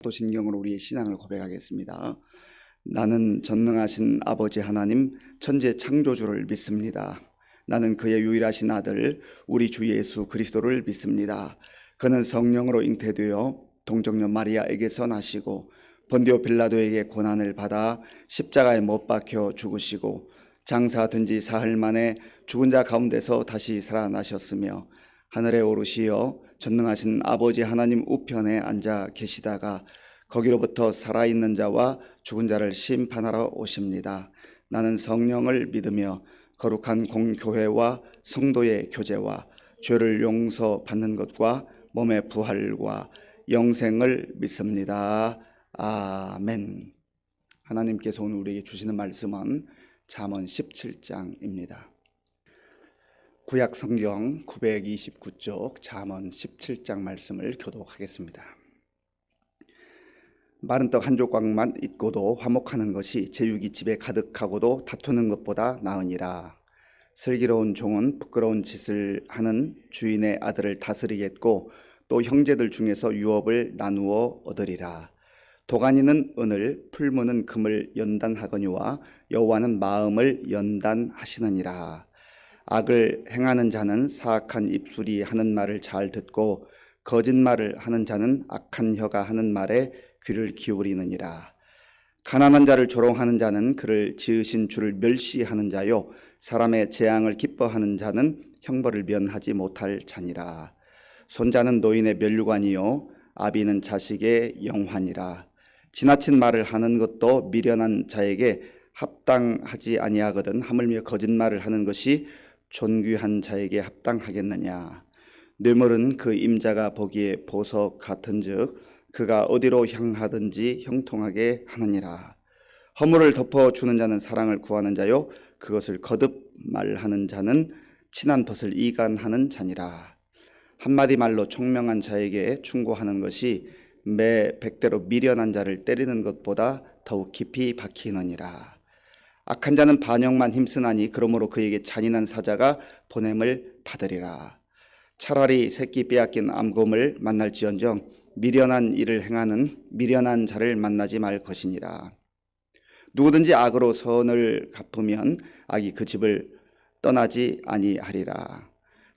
사도신경으로 우리의 신앙을 고백하겠습니다. 나는 전능하신 아버지 하나님 천지 창조주를 믿습니다. 나는 그의 유일하신 아들 우리 주 예수 그리스도를 믿습니다. 그는 성령으로 잉태되어 동정녀 마리아에게서 나시고 본디오 빌라도에게 고난을 받아 십자가에 못 박혀 죽으시고 장사된 지 사흘 만에 죽은 자 가운데서 다시 살아나셨으며 하늘에 오르시어 전능하신 아버지 하나님 우편에 앉아 계시다가 거기로부터 살아있는 자와 죽은 자를 심판하러 오십니다. 나는 성령을 믿으며 거룩한 공교회와 성도의 교제와 죄를 용서받는 것과 몸의 부활과 영생을 믿습니다. 아멘. 하나님께서 오늘 우리에게 주시는 말씀은 잠언 17장입니다. 구약 성경 929쪽 잠언 17장 말씀을 교독하겠습니다. 마른 떡 한 조각만 있고도 화목하는 것이 제육이 집에 가득하고도 다투는 것보다 나으니라. 슬기로운 종은 부끄러운 짓을 하는 주인의 아들을 다스리겠고 또 형제들 중에서 유업을 나누어 얻으리라. 도가니는 은을 풀무는 금을 연단하거니와 여호와는 마음을 연단하시느니라. 악을 행하는 자는 사악한 입술이 하는 말을 잘 듣고 거짓말을 하는 자는 악한 혀가 하는 말에 귀를 기울이느니라. 가난한 자를 조롱하는 자는 그를 지으신 주를 멸시하는 자요 사람의 재앙을 기뻐하는 자는 형벌을 면하지 못할 자니라. 손자는 노인의 면류관이요 아비는 자식의 영환이라. 지나친 말을 하는 것도 미련한 자에게 합당하지 아니하거든 하물며 거짓말을 하는 것이 존귀한 자에게 합당하겠느냐. 뇌물은 그 임자가 보기에 보석 같은즉 그가 어디로 향하든지 형통하게 하느니라. 허물을 덮어주는 자는 사랑을 구하는 자요 그것을 거듭 말하는 자는 친한 벗을 이간하는 자니라. 한마디 말로 총명한 자에게 충고하는 것이 매 백대로 미련한 자를 때리는 것보다 더욱 깊이 박히느니라. 악한 자는 반역만 힘쓰나니 그러므로 그에게 잔인한 사자가 보냄을 받으리라. 차라리 새끼 빼앗긴 암곰을 만날지언정 미련한 일을 행하는 미련한 자를 만나지 말 것이니라. 누구든지 악으로 선을 갚으면 악이 그 집을 떠나지 아니하리라.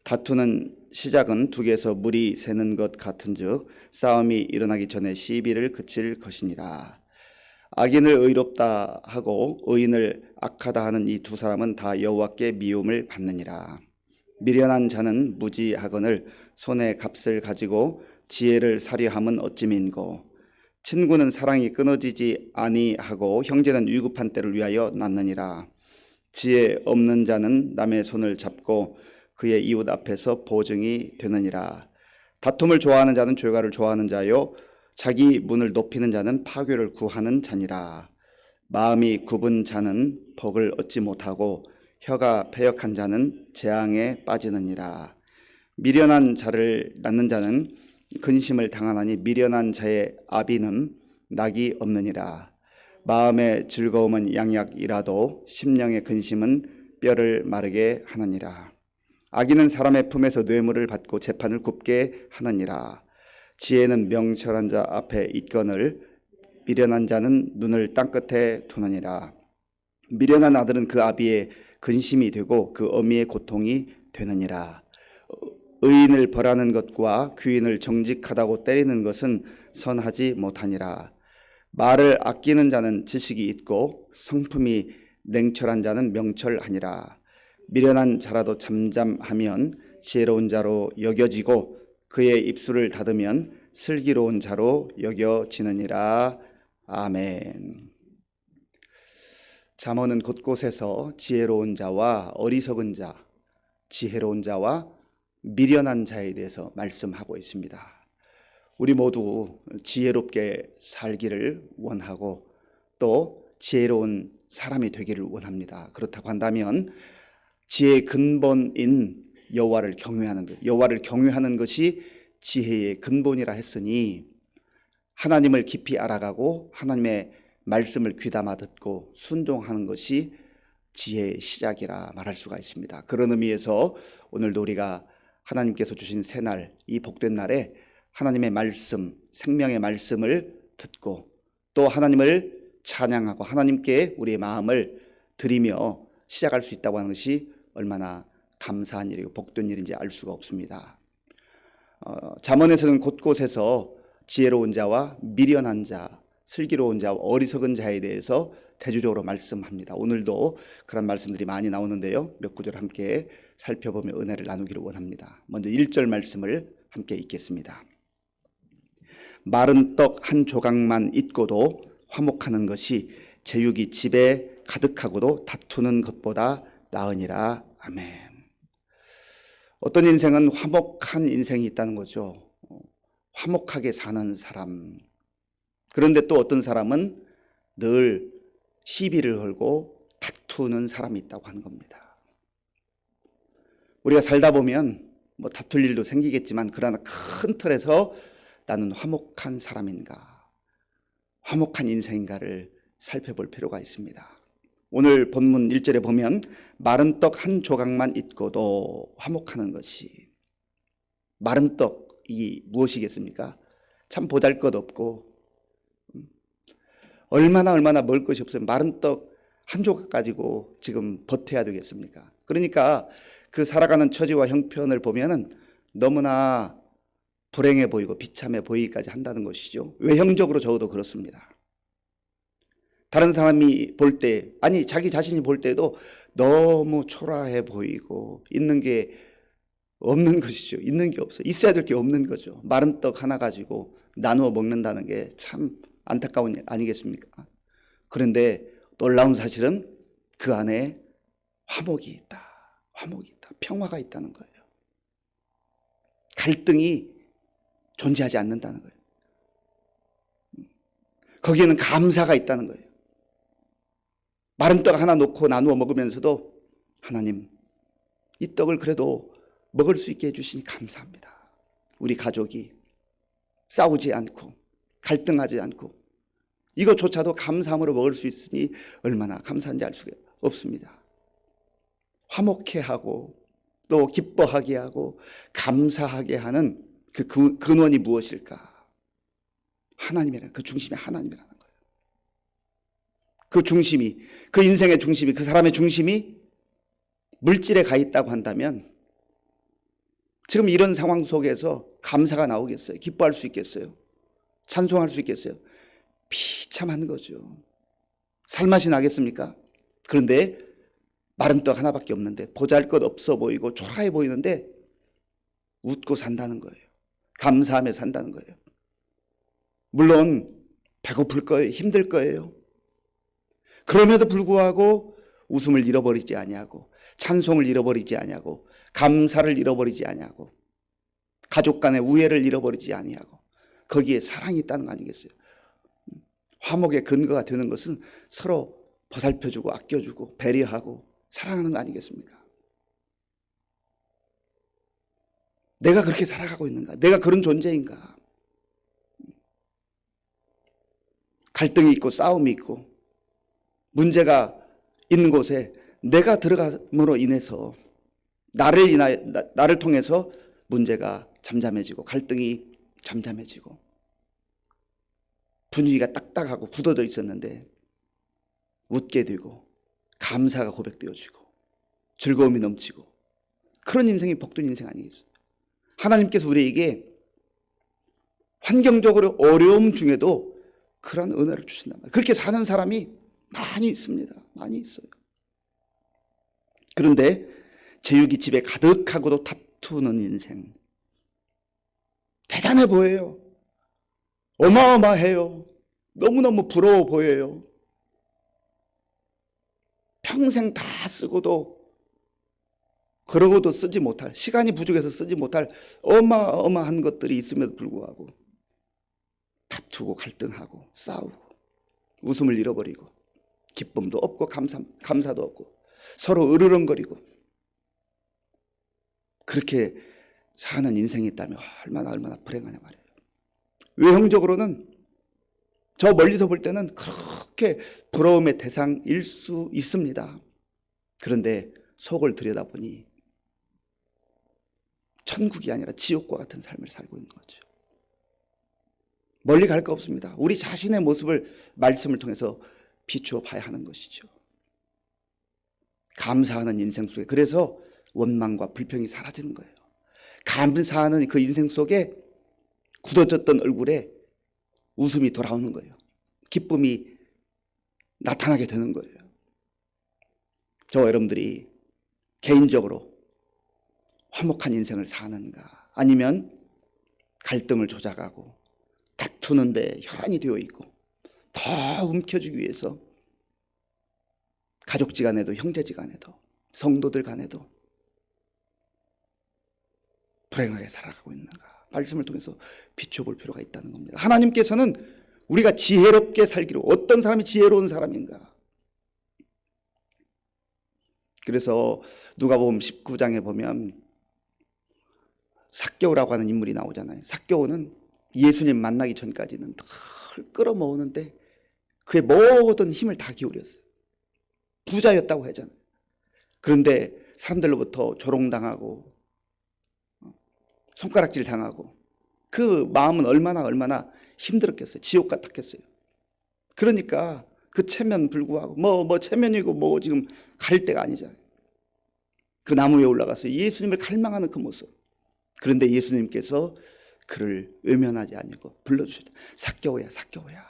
다투는 시작은 둑에서 물이 새는 것 같은즉 싸움이 일어나기 전에 시비를 그칠 것이니라. 악인을 의롭다 하고 의인을 악하다 하는 이 두 사람은 다 여호와께 미움을 받느니라. 미련한 자는 무지하거늘 손에 값을 가지고 지혜를 사려함은 어찌민고. 친구는 사랑이 끊어지지 아니하고 형제는 위급한 때를 위하여 낳느니라. 지혜 없는 자는 남의 손을 잡고 그의 이웃 앞에서 보증이 되느니라. 다툼을 좋아하는 자는 죄가를 좋아하는 자요 자기 문을 높이는 자는 파괴를 구하는 자니라. 마음이 굽은 자는 복을 얻지 못하고 혀가 패역한 자는 재앙에 빠지느니라. 미련한 자를 낳는 자는 근심을 당하나니 미련한 자의 아비는 낙이 없느니라. 마음의 즐거움은 양약이라도 심령의 근심은 뼈를 마르게 하느니라. 악인은 사람의 품에서 뇌물을 받고 재판을 굽게 하느니라. 지혜는 명철한 자 앞에 있거늘 미련한 자는 눈을 땅끝에 두느니라. 미련한 아들은 그 아비의 근심이 되고 그 어미의 고통이 되느니라. 의인을 벌하는 것과 귀인을 정직하다고 때리는 것은 선하지 못하니라. 말을 아끼는 자는 지식이 있고 성품이 냉철한 자는 명철하니라. 미련한 자라도 잠잠하면 지혜로운 자로 여겨지고 그의 입술을 닫으면 슬기로운 자로 여겨지느니라. 아멘. 잠언은 곳곳에서 지혜로운 자와 어리석은 자, 지혜로운 자와 미련한 자에 대해서 말씀하고 있습니다. 우리 모두 지혜롭게 살기를 원하고 또 지혜로운 사람이 되기를 원합니다. 그렇다고 한다면 지혜의 근본인 여호와를 경외하는 것, 여호와를 경외하는 것이 지혜의 근본이라 했으니 하나님을 깊이 알아가고 하나님의 말씀을 귀담아 듣고 순종하는 것이 지혜의 시작이라 말할 수가 있습니다. 그런 의미에서 오늘도 우리가 하나님께서 주신 새날, 이 복된 날에 하나님의 말씀, 생명의 말씀을 듣고 또 하나님을 찬양하고 하나님께 우리의 마음을 드리며 시작할 수 있다고 하는 것이 얼마나 감사한 일이고 복된 일인지 알 수가 없습니다. 잠언에서는 곳곳에서 지혜로운 자와 미련한 자, 슬기로운 자와 어리석은 자에 대해서 대조적으로 말씀합니다. 오늘도 그런 말씀들이 많이 나오는데요. 몇 구절 함께 살펴보며 은혜를 나누기를 원합니다. 먼저 1절 말씀을 함께 읽겠습니다. 마른 떡 한 조각만 있고도 화목하는 것이 제육이 집에 가득하고도 다투는 것보다 나으니라. 아멘. 어떤 인생은 화목한 인생이 있다는 거죠. 화목하게 사는 사람. 그런데 또 어떤 사람은 늘 시비를 걸고 다투는 사람이 있다고 하는 겁니다. 우리가 살다 보면 뭐 다툴 일도 생기겠지만 그러나 큰 틀에서 나는 화목한 사람인가, 화목한 인생인가를 살펴볼 필요가 있습니다. 오늘 본문 1절에 보면 마른 떡 한 조각만 있고도 화목하는 것이, 마른 떡이 무엇이겠습니까? 참 보잘것없고 얼마나 먹을 것이 없어요. 마른 떡 한 조각 가지고 지금 버텨야 되겠습니까? 그러니까 그 살아가는 처지와 형편을 보면은 너무나 불행해 보이고 비참해 보이기까지 한다는 것이죠. 외형적으로 적어도 그렇습니다. 다른 사람이 볼 때, 아니 자기 자신이 볼 때도 너무 초라해 보이고 있는 게 없는 것이죠. 있는 게 없어요. 있어야 될 게 없는 거죠. 마른 떡 하나 가지고 나누어 먹는다는 게 참 안타까운 일 아니겠습니까? 그런데 놀라운 사실은 그 안에 화목이 있다. 화목이 있다. 평화가 있다는 거예요. 갈등이 존재하지 않는다는 거예요. 거기에는 감사가 있다는 거예요. 마른 떡 하나 놓고 나누어 먹으면서도 하나님, 이 떡을 그래도 먹을 수 있게 해주시니 감사합니다. 우리 가족이 싸우지 않고 갈등하지 않고 이것조차도 감사함으로 먹을 수 있으니 얼마나 감사한지 알 수가 없습니다. 화목해 하고 또 기뻐하게 하고 감사하게 하는 그 근원이 무엇일까? 하나님이라는, 그 중심이 하나님이라는 거예요. 그 중심이, 그 인생의 중심이, 그 사람의 중심이 물질에 가 있다고 한다면 지금 이런 상황 속에서 감사가 나오겠어요? 기뻐할 수 있겠어요? 찬송할 수 있겠어요? 비참한 거죠. 살맛이 나겠습니까? 그런데 마른 떡 하나밖에 없는데 보잘것없어 보이고 초라해 보이는데 웃고 산다는 거예요. 감사하며 산다는 거예요. 물론 배고플 거예요. 힘들 거예요. 그럼에도 불구하고 웃음을 잃어버리지 아니하고 찬송을 잃어버리지 아니하고 감사를 잃어버리지 아니하고 가족 간의 우애를 잃어버리지 아니하고 거기에 사랑이 있다는 거 아니겠어요? 화목의 근거가 되는 것은 서로 보살펴주고 아껴주고 배려하고 사랑하는 거 아니겠습니까? 내가 그렇게 살아가고 있는가? 내가 그런 존재인가? 갈등이 있고 싸움이 있고 문제가 있는 곳에 내가 들어감으로 인해서 나를 통해서 문제가 잠잠해지고 갈등이 잠잠해지고 분위기가 딱딱하고 굳어져 있었는데 웃게 되고 감사가 고백되어지고 즐거움이 넘치고 그런 인생이 복된 인생 아니겠어요? 하나님께서 우리에게 환경적으로 어려움 중에도 그런 은혜를 주신단 말이에요. 그렇게 사는 사람이 많이 있습니다. 많이 있어요. 그런데 제육이 집에 가득하고도 다투는 인생, 대단해 보여요. 어마어마해요. 너무너무 부러워 보여요. 평생 다 쓰고도 그러고도 쓰지 못할, 시간이 부족해서 쓰지 못할 어마어마한 것들이 있음에도 불구하고 다투고 갈등하고 싸우고 웃음을 잃어버리고 기쁨도 없고 감사도 없고 서로 으르렁거리고 그렇게 사는 인생이 있다면 얼마나 불행하냐 말이에요. 외형적으로는 저 멀리서 볼 때는 그렇게 부러움의 대상일 수 있습니다. 그런데 속을 들여다보니 천국이 아니라 지옥과 같은 삶을 살고 있는 거죠. 멀리 갈 거 없습니다. 우리 자신의 모습을 말씀을 통해서 비추어 봐야 하는 것이죠. 감사하는 인생 속에, 그래서 원망과 불평이 사라지는 거예요. 감사하는 그 인생 속에 굳어졌던 얼굴에 웃음이 돌아오는 거예요. 기쁨이 나타나게 되는 거예요. 저와 여러분들이 개인적으로 화목한 인생을 사는가, 아니면 갈등을 조작하고 다투는데 혈안이 되어 있고 더 움켜쥐기 위해서 가족지간에도 형제지간에도 성도들 간에도 불행하게 살아가고 있는가, 말씀을 통해서 비춰볼 필요가 있다는 겁니다. 하나님께서는 우리가 지혜롭게 살기로, 어떤 사람이 지혜로운 사람인가. 그래서 누가복음 19장에 보면 삭개오라고 하는 인물이 나오잖아요. 삭개오는 예수님 만나기 전까지는 늘 끌어모으는데 그의 모든 힘을 다 기울였어요. 부자였다고 하잖아요. 그런데 사람들로부터 조롱당하고 손가락질 당하고 그 마음은 얼마나 힘들었겠어요. 지옥 같았겠어요. 그러니까 그 체면 불구하고 뭐 체면이고 뭐 지금 갈 때가 아니잖아요. 그 나무 위에 올라가서 예수님을 갈망하는 그 모습. 그런데 예수님께서 그를 외면하지 아니고 불러주셨다. 삭개오야, 삭개오야,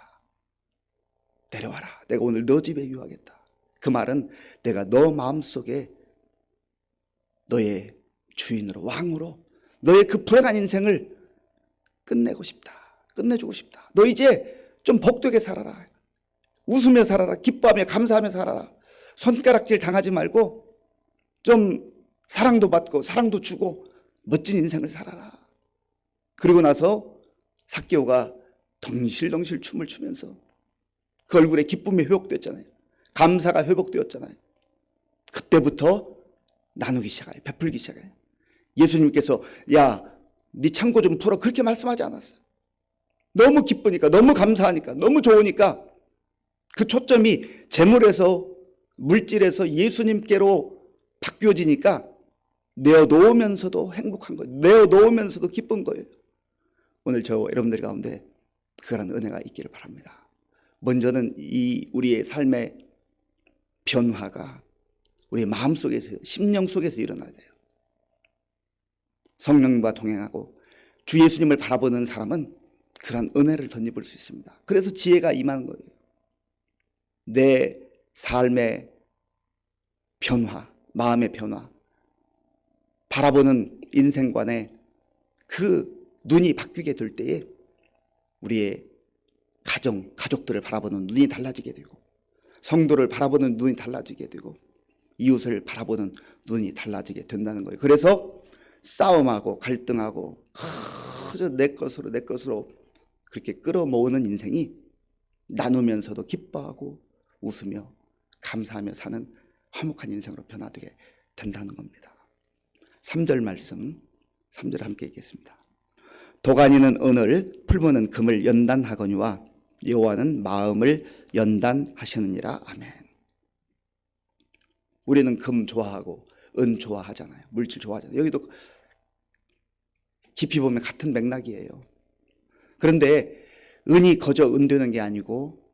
내려와라. 내가 오늘 너 집에 유하겠다. 그 말은 내가 너 마음속에 너의 주인으로, 왕으로 너의 그 불행한 인생을 끝내고 싶다. 끝내주고 싶다. 너 이제 좀 복되게 살아라. 웃으며 살아라. 기뻐하며 감사하며 살아라. 손가락질 당하지 말고 좀 사랑도 받고 사랑도 주고 멋진 인생을 살아라. 그리고 나서 삭개오가 덩실덩실 춤을 추면서 그 얼굴에 기쁨이 회복됐잖아요. 감사가 회복되었잖아요. 그때부터 나누기 시작해요. 베풀기 시작해요. 예수님께서 야, 네 창고 좀 풀어, 그렇게 말씀하지 않았어요. 너무 기쁘니까, 너무 감사하니까, 너무 좋으니까 그 초점이 재물에서, 물질에서 예수님께로 바뀌어지니까 내어놓으면서도 행복한 거예요. 내어놓으면서도 기쁜 거예요. 오늘 저 여러분들 가운데 그런 은혜가 있기를 바랍니다. 먼저는 이 우리의 삶의 변화가 우리의 마음속에서, 심령 속에서 일어나야 돼요. 성령과 동행하고 주 예수님을 바라보는 사람은 그런 은혜를 덧입을 수 있습니다. 그래서 지혜가 임하는 거예요. 내 삶의 변화, 마음의 변화, 바라보는 인생관에 그 눈이 바뀌게 될 때에 우리의 가족들을 바라보는 눈이 달라지게 되고, 성도를 바라보는 눈이 달라지게 되고, 이웃을 바라보는 눈이 달라지게 된다는 거예요. 그래서 싸움하고 갈등하고 그저 내 것으로 그렇게 끌어모으는 인생이 나누면서도 기뻐하고 웃으며 감사하며 사는 화목한 인생으로 변화되게 된다는 겁니다. 3절 말씀, 3절 함께 읽겠습니다. 도가니는 은을, 풀무는 금을 연단하거니와 여호와는 마음을 연단하시느니라. 아멘. 우리는 금 좋아하고 은 좋아하잖아요. 물질 좋아하잖아요. 여기도 깊이 보면 같은 맥락이에요. 그런데 은이 거저 은 되는 게 아니고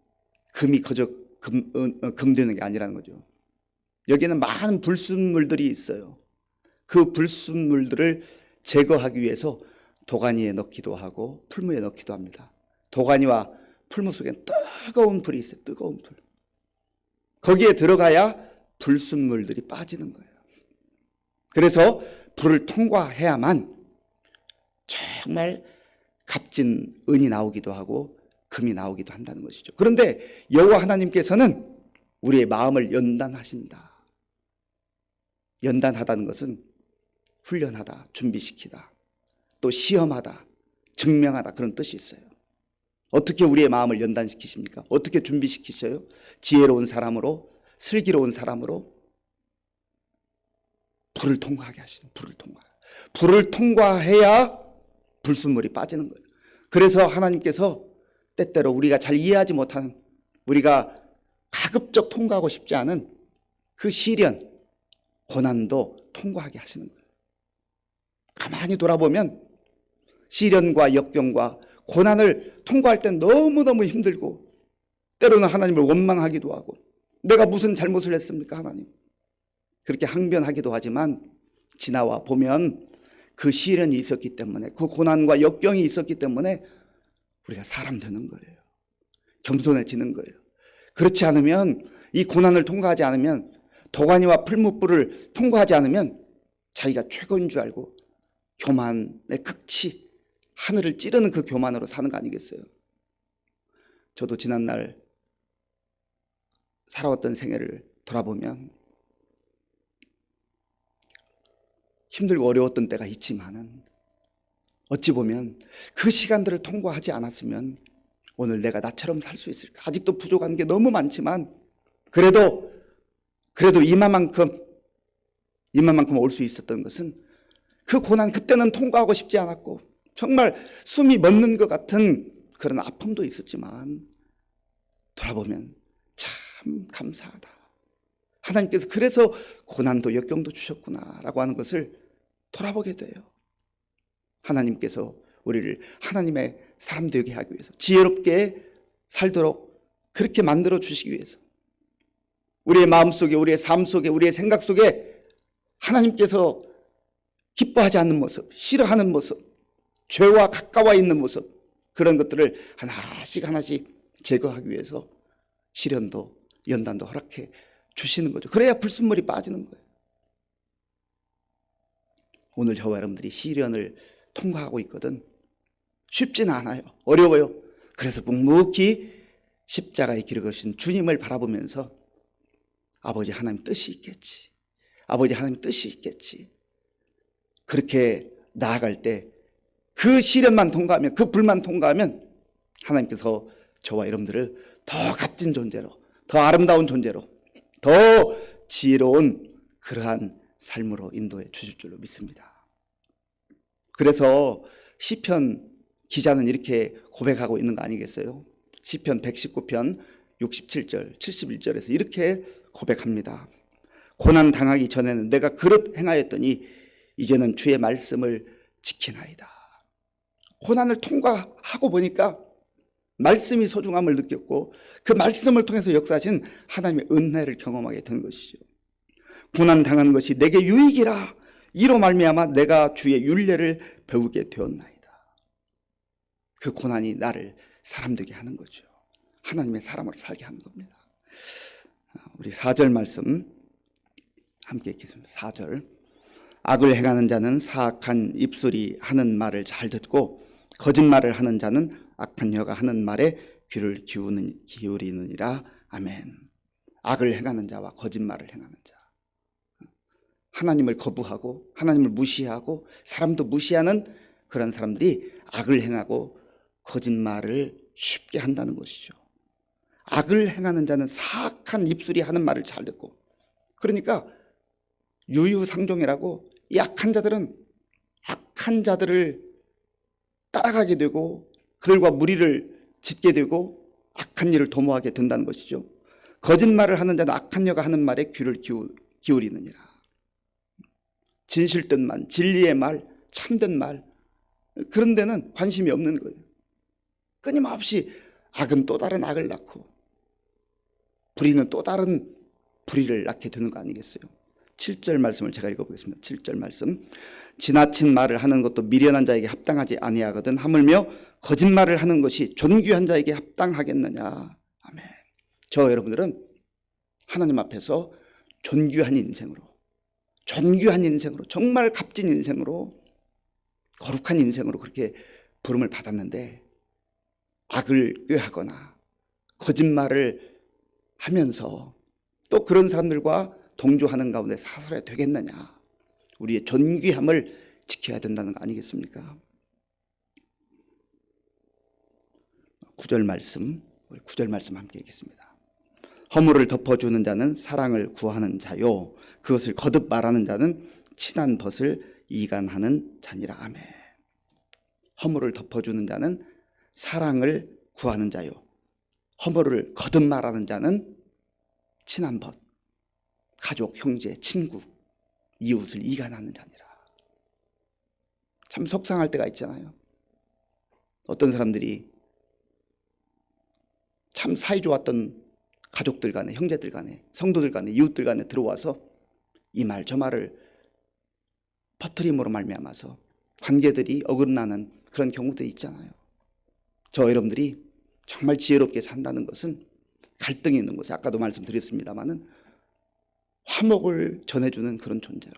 금이 거저 금 되는 게 아니라는 거죠. 여기는 많은 불순물들이 있어요. 그 불순물들을 제거하기 위해서 도가니에 넣기도 하고 풀무에 넣기도 합니다. 도가니와 풀무 속엔 뜨거운 불이 있어요. 뜨거운 불. 거기에 들어가야 불순물들이 빠지는 거예요. 그래서 불을 통과해야만 정말 값진 은이 나오기도 하고 금이 나오기도 한다는 것이죠. 그런데 여호와 하나님께서는 우리의 마음을 연단하신다. 연단하다는 것은 훈련하다, 준비시키다, 또 시험하다, 증명하다, 그런 뜻이 있어요. 어떻게 우리의 마음을 연단시키십니까? 어떻게 준비시키셔요? 지혜로운 사람으로, 슬기로운 사람으로 불을 통과하게 하시는, 불을 통과해야 불순물이 빠지는 거예요. 그래서 하나님께서 때때로 우리가 잘 이해하지 못하는, 우리가 가급적 통과하고 싶지 않은 그 시련, 고난도 통과하게 하시는 거예요. 가만히 돌아보면 시련과 역경과 고난을 통과할 땐 너무너무 힘들고 때로는 하나님을 원망하기도 하고 내가 무슨 잘못을 했습니까 하나님, 그렇게 항변하기도 하지만 지나와 보면 그 시련이 있었기 때문에, 그 고난과 역경이 있었기 때문에 우리가 사람 되는 거예요. 겸손해지는 거예요. 그렇지 않으면, 이 고난을 통과하지 않으면, 도가니와 풀무불을 통과하지 않으면 자기가 최고인 줄 알고 교만의 극치, 하늘을 찌르는 그 교만으로 사는 거 아니겠어요? 저도 지난날 살아왔던 생애를 돌아보면 힘들고 어려웠던 때가 있지만은 어찌 보면 그 시간들을 통과하지 않았으면 오늘 내가 나처럼 살 수 있을까? 아직도 부족한 게 너무 많지만 그래도 이만큼 올 수 있었던 것은 그 고난, 그때는 통과하고 싶지 않았고 정말 숨이 멎는 것 같은 그런 아픔도 있었지만 돌아보면 참 감사하다. 하나님께서 그래서 고난도 역경도 주셨구나라고 하는 것을 돌아보게 돼요. 하나님께서 우리를 하나님의 사람 되게 하기 위해서, 지혜롭게 살도록 그렇게 만들어 주시기 위해서, 우리의 마음속에, 우리의 삶 속에, 우리의 생각 속에 하나님께서 기뻐하지 않는 모습, 싫어하는 모습, 죄와 가까워 있는 모습, 그런 것들을 하나씩 제거하기 위해서 시련도 연단도 허락해 주시는 거죠. 그래야 불순물이 빠지는 거예요. 오늘 저와 여러분들이 시련을 통과하고 있거든. 쉽지는 않아요. 어려워요. 그래서 묵묵히 십자가의 길을 거신 주님을 바라보면서 아버지 하나님 뜻이 있겠지, 아버지 하나님 뜻이 있겠지, 그렇게 나아갈 때 그 시련만 통과하면, 그 불만 통과하면 하나님께서 저와 여러분들을 더 값진 존재로, 더 아름다운 존재로, 더 지혜로운 그러한 삶으로 인도해 주실 줄로 믿습니다. 그래서 시편 기자는 이렇게 고백하고 있는 거 아니겠어요? 시편 119편 67절 71절에서 이렇게 고백합니다. 고난 당하기 전에는 내가 그릇 행하였더니 이제는 주의 말씀을 지키나이다. 고난을 통과하고 보니까 말씀이 소중함을 느꼈고 그 말씀을 통해서 역사하신 하나님의 은혜를 경험하게 된 것이죠. 고난 당하는 것이 내게 유익이라, 이로 말미암아 내가 주의 율례를 배우게 되었나이다. 그 고난이 나를 사람 되게 하는 거죠. 하나님의 사람으로 살게 하는 겁니다. 우리 4절 말씀 함께 읽겠습니다. 4절. 악을 행하는 자는 사악한 입술이 하는 말을 잘 듣고 거짓말을 하는 자는 악한 혀가 하는 말에 귀를 기울이느니라. 아멘. 악을 행하는 자와 거짓말을 행하는 자, 하나님을 거부하고 하나님을 무시하고 사람도 무시하는 그런 사람들이 악을 행하고 거짓말을 쉽게 한다는 것이죠. 악을 행하는 자는 사악한 입술이 하는 말을 잘 듣고, 그러니까 유유상종이라고 이 악한 자들은 악한 자들을 따라가게 되고 그들과 무리를 짓게 되고 악한 일을 도모하게 된다는 것이죠. 거짓말을 하는 자는 악한 여가 하는 말에 귀를 기울이느니라. 진실된 진리의 말, 참된 말, 그런 데는 관심이 없는 거예요. 끊임없이 악은 또 다른 악을 낳고 불의는 또 다른 불의를 낳게 되는 거 아니겠어요? 7절 말씀을 제가 읽어보겠습니다. 7절 말씀. 지나친 말을 하는 것도 미련한 자에게 합당하지 아니하거든 하물며 거짓말을 하는 것이 존귀한 자에게 합당하겠느냐. 아멘. 저 여러분들은 하나님 앞에서 존귀한 인생으로, 정말 값진 인생으로, 거룩한 인생으로 그렇게 부름을 받았는데 악을 꾀하거나 거짓말을 하면서 또 그런 사람들과 동조하는 가운데 사살해야 되겠느냐. 우리의 존귀함을 지켜야 된다는 거 아니겠습니까? 9절 말씀, 우리 9절 말씀 함께 읽겠습니다. 허물을 덮어주는 자는 사랑을 구하는 자요, 그것을 거듭 말하는 자는 친한 벗을 이간하는 자니라. 아멘. 허물을 덮어주는 자는 사랑을 구하는 자요, 허물을 거듭 말하는 자는 친한 벗, 가족, 형제, 친구, 이웃을 이간하는 자니라. 참 속상할 때가 있잖아요. 어떤 사람들이 참 사이좋았던 가족들 간에, 형제들 간에, 성도들 간에, 이웃들 간에 들어와서 이 말 저 말을 퍼뜨림으로 말미암아서 관계들이 어긋나는 그런 경우도 있잖아요. 저 여러분들이 정말 지혜롭게 산다는 것은 갈등이 있는 곳에, 아까도 말씀드렸습니다마는 화목을 전해주는 그런 존재로,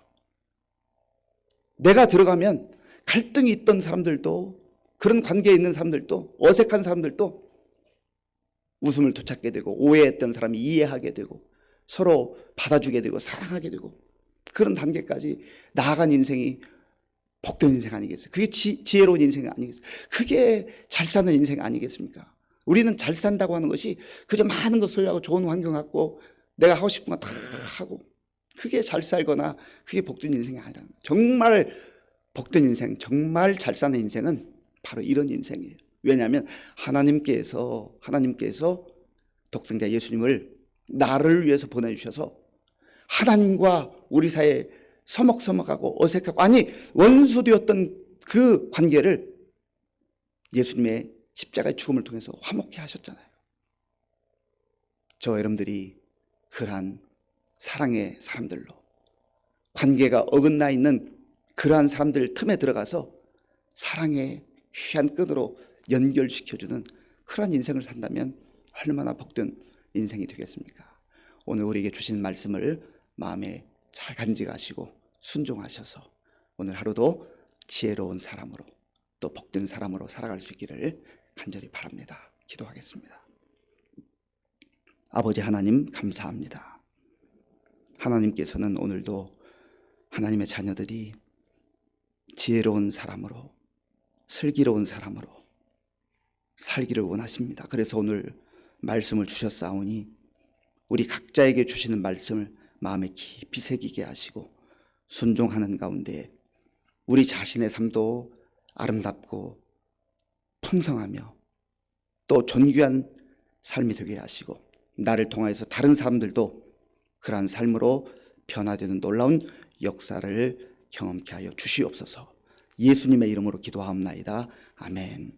내가 들어가면 갈등이 있던 사람들도, 그런 관계에 있는 사람들도, 어색한 사람들도 웃음을 되찾게 되고, 오해했던 사람이 이해하게 되고, 서로 받아주게 되고 사랑하게 되고, 그런 단계까지 나아간 인생이 복된 인생 아니겠어요? 그게 지혜로운 인생 아니겠어요? 그게 잘 사는 인생 아니겠습니까? 우리는 잘 산다고 하는 것이 그저 많은 것 소유하고 좋은 환경 갖고 내가 하고 싶은 거 다 하고, 그게 잘 살거나 그게 복된 인생이 아니라는 거예요. 정말 복된 인생, 정말 잘 사는 인생은 바로 이런 인생이에요. 왜냐하면 하나님께서 독생자 예수님을 나를 위해서 보내주셔서 하나님과 우리 사이에 서먹서먹하고 어색하고, 아니 원수되었던 그 관계를 예수님의 십자가의 죽음을 통해서 화목케 하셨잖아요. 저 여러분들이 그러한 사랑의 사람들로, 관계가 어긋나 있는 그러한 사람들 틈에 들어가서 사랑의 귀한 끈으로 연결시켜주는 그런 인생을 산다면 얼마나 복된 인생이 되겠습니까? 오늘 우리에게 주신 말씀을 마음에 잘 간직하시고 순종하셔서 오늘 하루도 지혜로운 사람으로, 또 복된 사람으로 살아갈 수 있기를 간절히 바랍니다. 기도하겠습니다. 아버지 하나님, 감사합니다. 하나님께서는 오늘도 하나님의 자녀들이 지혜로운 사람으로, 슬기로운 사람으로 살기를 원하십니다. 그래서 오늘 말씀을 주셨사오니 우리 각자에게 주시는 말씀을 마음에 깊이 새기게 하시고 순종하는 가운데 우리 자신의 삶도 아름답고 풍성하며 또 존귀한 삶이 되게 하시고, 나를 통하여서 다른 사람들도 그러한 삶으로 변화되는 놀라운 역사를 경험케 하여 주시옵소서. 예수님의 이름으로 기도하옵나이다. 아멘.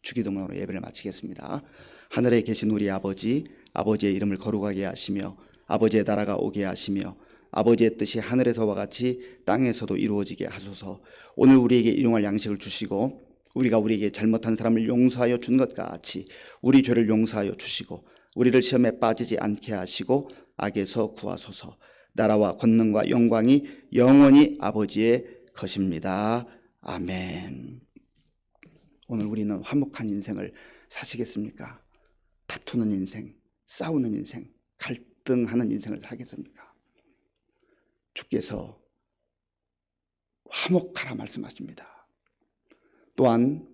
주기도문으로 예배를 마치겠습니다. 하늘에 계신 우리 아버지, 아버지의 이름을 거룩하게 하시며 아버지의 나라가 오게 하시며 아버지의 뜻이 하늘에서와 같이 땅에서도 이루어지게 하소서. 오늘 우리에게 일용할 양식을 주시고 우리가 우리에게 잘못한 사람을 용서하여 준 것과 같이 우리 죄를 용서하여 주시고 우리를 시험에 빠지지 않게 하시고 악에서 구하소서. 나라와 권능과 영광이 영원히 아버지의 것입니다. 아멘. 오늘 우리는 화목한 인생을 사시겠습니까? 다투는 인생, 싸우는 인생, 갈등하는 인생을 살겠습니까? 주께서 화목하라 말씀하십니다. 또한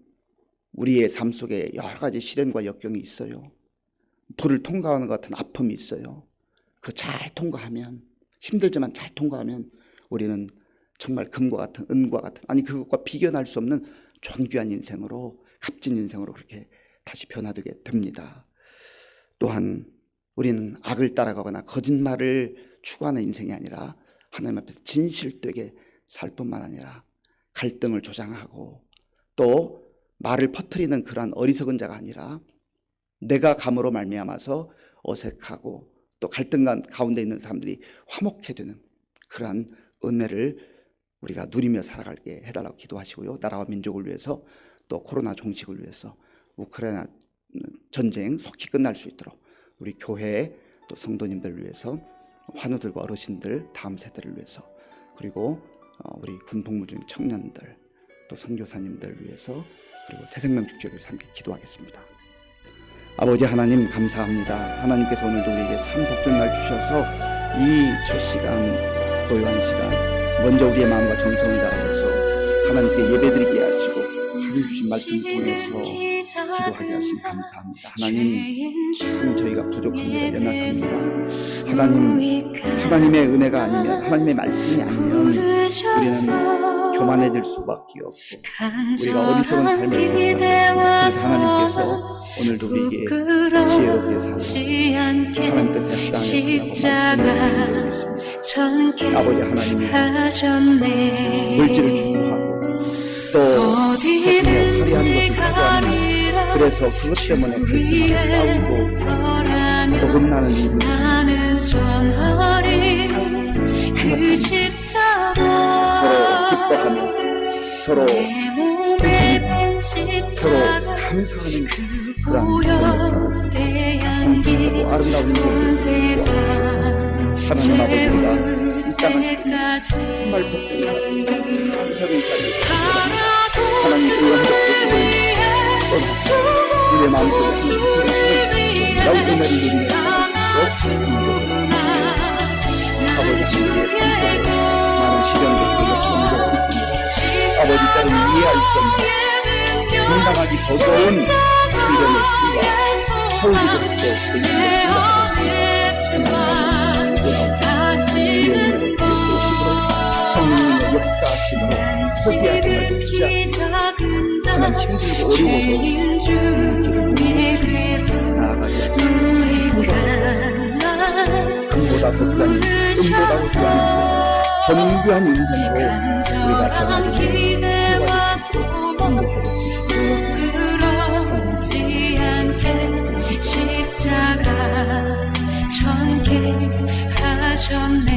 우리의 삶 속에 여러 가지 시련과 역경이 있어요. 불을 통과하는 것 같은 아픔이 있어요. 그 잘 통과하면, 힘들지만 잘 통과하면 우리는 정말 금과 같은, 은과 같은, 아니 그것과 비견할 수 없는 존귀한 인생으로, 값진 인생으로 그렇게 다시 변화되게 됩니다. 또한 우리는 악을 따라가거나 거짓말을 추구하는 인생이 아니라 하나님 앞에서 진실되게 살 뿐만 아니라 갈등을 조장하고 또 말을 퍼뜨리는 그러한 어리석은 자가 아니라 내가 감으로 말미암아서 어색하고 또 갈등 가운데 있는 사람들이 화목해 되는 그러한 은혜를 우리가 누리며 살아가게 해달라고 기도하시고요. 나라와 민족을 위해서 또 코로나 종식을 위해서 우크라이나 전쟁 속히 끝날 수 있도록 우리 교회 또 성도님들을 위해서, 환우들과 어르신들, 다음 세대를 위해서, 그리고 우리 군 복무 중 청년들, 또 선교사님들 위해서, 그리고 새생명 축제를 위해서 함께 기도하겠습니다. 아버지 하나님 감사합니다. 하나님께서 오늘도 우리에게 참 복된 날 주셔서 이 첫 시간, 고요한 시간 먼저 우리의 마음과 정성을 다해서 하나님께 예배드리게 하시고 하나님 주신 말씀을 통해서 기도하게 하신 감사합니다. 하나님, 참 저희가 부족합니다. 연약합니다. 하나님의 은혜가 아니면, 하나님의 말씀이 아니면 우리는 교만해질 수밖에 없고 우리가 어리석은 삶을 살아갑니다. 그래서 하나님께서 오늘도 우리에게 지혜롭게 사는 하나님 뜻에 합당하게 살라고 말씀을 드리고 있습니다. 아버지 하나님, 물질을 추구하고 또 세상에 화려한 것을 가져왔느냐. 그래서 그것 때문에 그렇게 싸우고 어긋나는 일이 서로 기뻐하며 서로 웃으며 서로 감사하는 그런 삶을 살아갑니다. 성스럽고 아름다운 인생을 하나님 아버지가 이 땅을 정말 복된 사람, 감사된 사람을 하나님 그 영적 모습을 떠나서 우리의 마음속에 나오게 내리는 아버지 우리의 삶속에 많은 시련들과 역경도 있습니다. 아버지 때는 이해할 수 없는 당당하기 버거운 시련을 통과 서울이도 성령의 역사하심으로 포기하지 말지 하나님 힘들고 어려워도 나아가야 금보다 돋다니 은보다 돋다니 정교한 인생으로 우리가 살아가는 행복하고 부끄럽지 않게 십자가 전개하셨네.